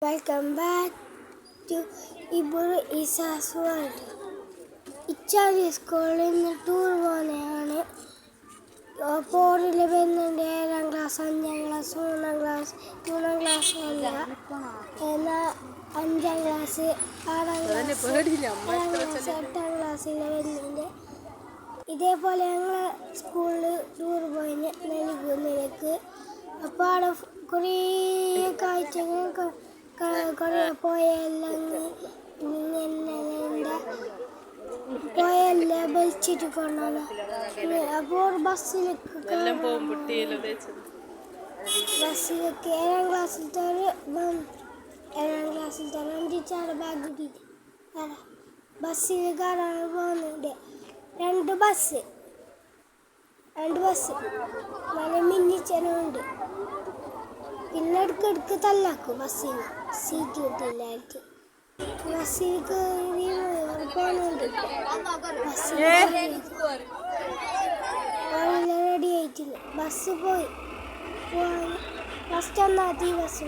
Welcome back to Iburu Isa's World. ഇച്ചാലി സ്കൂളിൽ നിന്ന് tour പോകുന്നതാണ്. പോറിൽ വരുന്നുണ്ട് 7ാം ക്ലാസ്, 5ാം ക്ലാസ്, 3ാം ക്ലാസ്, 3ാം ക്ലാസ് അല്ല, എന്നാൽ 5ാം ക്ലാസ്, 6ാം ക്ലാസ്, 8ാം ക്ലാസ്സിൽ വരുന്നുണ്ട്. ഇതേപോലെ ഞങ്ങൾ സ്കൂളിൽ ടൂർ പോയി നൽകുന്നതിലേക്ക്. അപ്പോൾ അവിടെ കുറേ കാഴ്ചകൾ കുറേ പോയെല്ലാം വലിച്ചിട്ട് കൊണ്ടാണ്. അപ്പോൾ ബസ്സിലേക്ക് 7ാം ക്ലാസ്സിലത്തെ ടീച്ചറുടെ ബാഗ് കിട്ടിയിട്ട് ബസ്സിൽ കയറാൻ പോകുന്നുണ്ട്. രണ്ട് ബസ് നല്ല മിന്നിച്ചനുണ്ട്. പിന്നെ ഇടയ്ക്കിടയ്ക്ക് തല്ലാക്കും ബസ്സിന്, സീറ്റ് കിട്ടില്ലായിരിക്കും. ബസ്സിൽ കയറി പോകുന്നുണ്ട്. റെഡി ആയിട്ടില്ല. ബസ് പോയി ഫസ്റ്റ് ഒന്നാത്തി ബസ്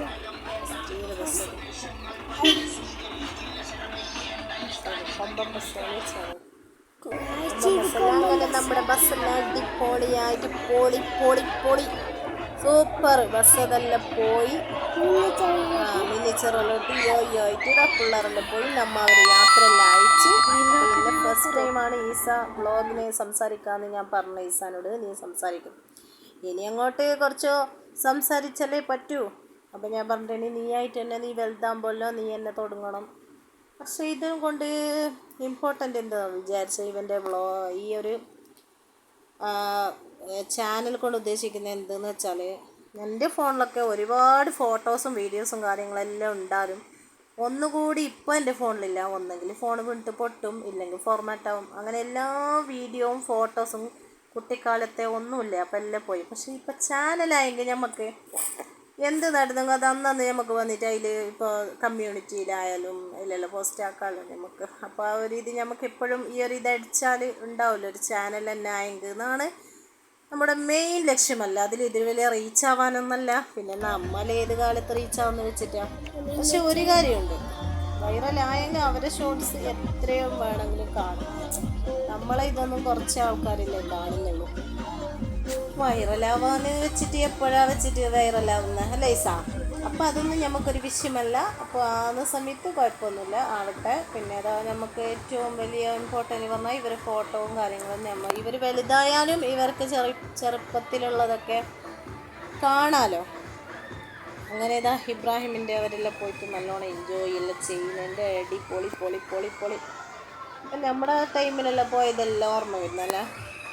നമ്മുടെ ബസ്സെല്ലാം അടിപൊളിയായിട്ട് പൊളി സൂപ്പർ ബസ്. അതെല്ലാം പോയി മിനിച്ചറിലോട്ട് യോയിട്ട് പിള്ളേരെല്ലാം പോയി. നമ്മ അവർ യാത്രയെല്ലാം അയച്ച്. പിന്നെ ഫസ്റ്റ് ടൈമാണ് ഈസ വ്ളോഗിനെ സംസാരിക്കാമെന്ന് ഞാൻ പറഞ്ഞ ഈസാനോട്. നീ സംസാരിക്കും, ഇനി അങ്ങോട്ട് കുറച്ചോ സംസാരിച്ചാലേ പറ്റൂ. അപ്പം ഞാൻ പറഞ്ഞിട്ട് നീ ആയിട്ട് തന്നെ നീ വലുതാകുമ്പോഴല്ലോ നീ എന്നെ തുടങ്ങണം. പക്ഷേ ഇതും കൊണ്ട് ഇമ്പോർട്ടൻ്റ് എന്താണെന്ന് വിചാരിച്ച ഇവൻ്റെ ഈ ഒരു ചാനൽ കൊണ്ട് ഉദ്ദേശിക്കുന്നത് എന്തെന്ന് വെച്ചാൽ, എൻ്റെ ഫോണിലൊക്കെ ഒരുപാട് ഫോട്ടോസും വീഡിയോസും കാര്യങ്ങളെല്ലാം ഉണ്ടാകും. ഒന്നുകൂടി ഇപ്പോൾ എൻ്റെ ഫോണിലില്ല. ഒന്നെങ്കിൽ ഫോൺ വീണിട്ട് പൊട്ടും, ഇല്ലെങ്കിൽ ഫോർമാറ്റാവും. അങ്ങനെ എല്ലാ വീഡിയോയും ഫോട്ടോസും കുട്ടിക്കാലത്തെ ഒന്നുമില്ല, അപ്പം എല്ലാം പോയി. പക്ഷേ ഇപ്പം ചാനലായെങ്കിൽ നമുക്ക് എന്ത് നടന്നെങ്കിൽ അത് അന്നന്ന് നമുക്ക് വന്നിട്ട് അതിൽ ഇപ്പോൾ കമ്മ്യൂണിറ്റിയിലായാലും ഇല്ലല്ലോ പോസ്റ്റ് ആക്കാമല്ലോ നമുക്ക്. അപ്പോൾ ആ ഒരു ഇത് നമുക്ക് എപ്പോഴും ഈ ഒരു ഇതടിച്ചാൽ ഉണ്ടാവില്ല ഒരു ചാനൽ തന്നെ ആയെങ്കിൽ എന്നാണ് നമ്മുടെ മെയിൻ ലക്ഷ്യമല്ല. ഇതിൽ വലിയ റീച്ച് ആവാനൊന്നല്ല, പിന്നെ നമ്മൾ ഏത് കാലത്ത് റീച്ചാവെന്ന് വെച്ചിട്ടാണ്. പക്ഷെ ഒരു കാര്യമുണ്ട്, വൈറലായെങ്കിൽ അവരെ ഷോർട്സ് എത്രയോ വേണമെങ്കിലും കാണും. നമ്മളെ ഇതൊന്നും കുറച്ച് ആൾക്കാരില്ലേ കാണുന്നുള്ളൂ. വൈറലാവാന്ന് വെച്ചിട്ട് എപ്പോഴാണ് വെച്ചിട്ട് വൈറലാവുന്ന ലൈസാ. അപ്പോൾ അതൊന്നും നമുക്കൊരു വിഷയമല്ല. അപ്പോൾ ആ സമയത്ത് കുഴപ്പമൊന്നുമില്ല, ആവട്ടെ. പിന്നെ അതാ നമുക്ക് ഏറ്റവും വലിയ ഇമ്പോർട്ടൻ്റ് പറഞ്ഞാൽ ഇവരെ ഫോട്ടോവും കാര്യങ്ങളും ഇവർ വലുതായാലും ഇവർക്ക് ചെറുപ്പത്തിലുള്ളതൊക്കെ കാണാമല്ലോ. അങ്ങനെ ഇതാ ഇബ്രാഹിമിൻ്റെ അവരെല്ലാം പോയിട്ട് നല്ലോണം എൻജോയ് എല്ലാം ചെയ്യുന്നതിൻ്റെ പൊളി. അപ്പം നമ്മുടെ ടൈമിലെല്ലാം പോയതെല്ലാം ഓർമ്മ വരുന്നല്ലേ.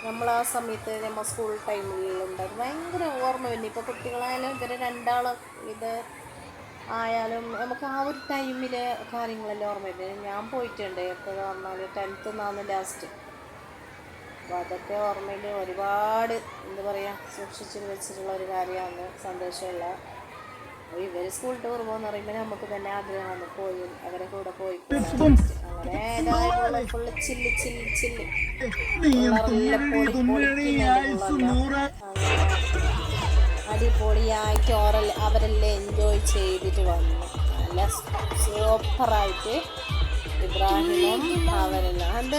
നമ്മൾ ആ സമയത്ത് നമ്മൾ സ്കൂൾ ടൈമിലുണ്ടായിരുന്നു, ഭയങ്കര ഓർമ്മ വരുന്നു. ഇപ്പോൾ കുട്ടികളായാലും ഇവരെ രണ്ടാളും ഇത് ആയാലും നമുക്ക് ആ ഒരു ടൈമിലെ കാര്യങ്ങളെല്ലാം ഓർമ്മ വരുന്നത്. ഞാൻ പോയിട്ടുണ്ട് എപ്പോഴും പറഞ്ഞാൽ 10th നിന്നാണ് ലാസ്റ്റ്. അപ്പോൾ അതൊക്കെ ഓർമ്മയിൽ ഒരുപാട് എന്താ പറയുക സൂക്ഷിച്ച് വെച്ചിട്ടുള്ള ഒരു കാര്യമാണ്. സന്തോഷമുള്ള ഇവർ സ്കൂൾ ടൂർ പോകുന്ന പറയുമ്പോൾ നമുക്ക് തന്നെ ആഗ്രഹമാണ് പോയി അവരെ കൂടെ പോയി. അങ്ങനെ ഫുള്ള് ചില്ല് അടിപൊളിയായിട്ട് അവരെല്ലാം എൻജോയ് ചെയ്തിട്ട് വന്നു. നല്ല സൂപ്പറായിട്ട് ഇബ്രാഹിമും അവരെല്ലാം എന്താ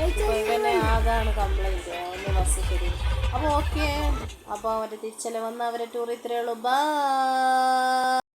ഇപ്പോൾ ഇവനെ അതാണ് കംപ്ലൈൻറ്റ് ഒന്ന് ബസ് ശരി. അപ്പോൾ ഓക്കെ, അപ്പോൾ അവർ തിരിച്ചല്ലേ വന്ന് അവരെ ടൂർ ഇത്രയേ ഉള്ളൂ. ബൈ.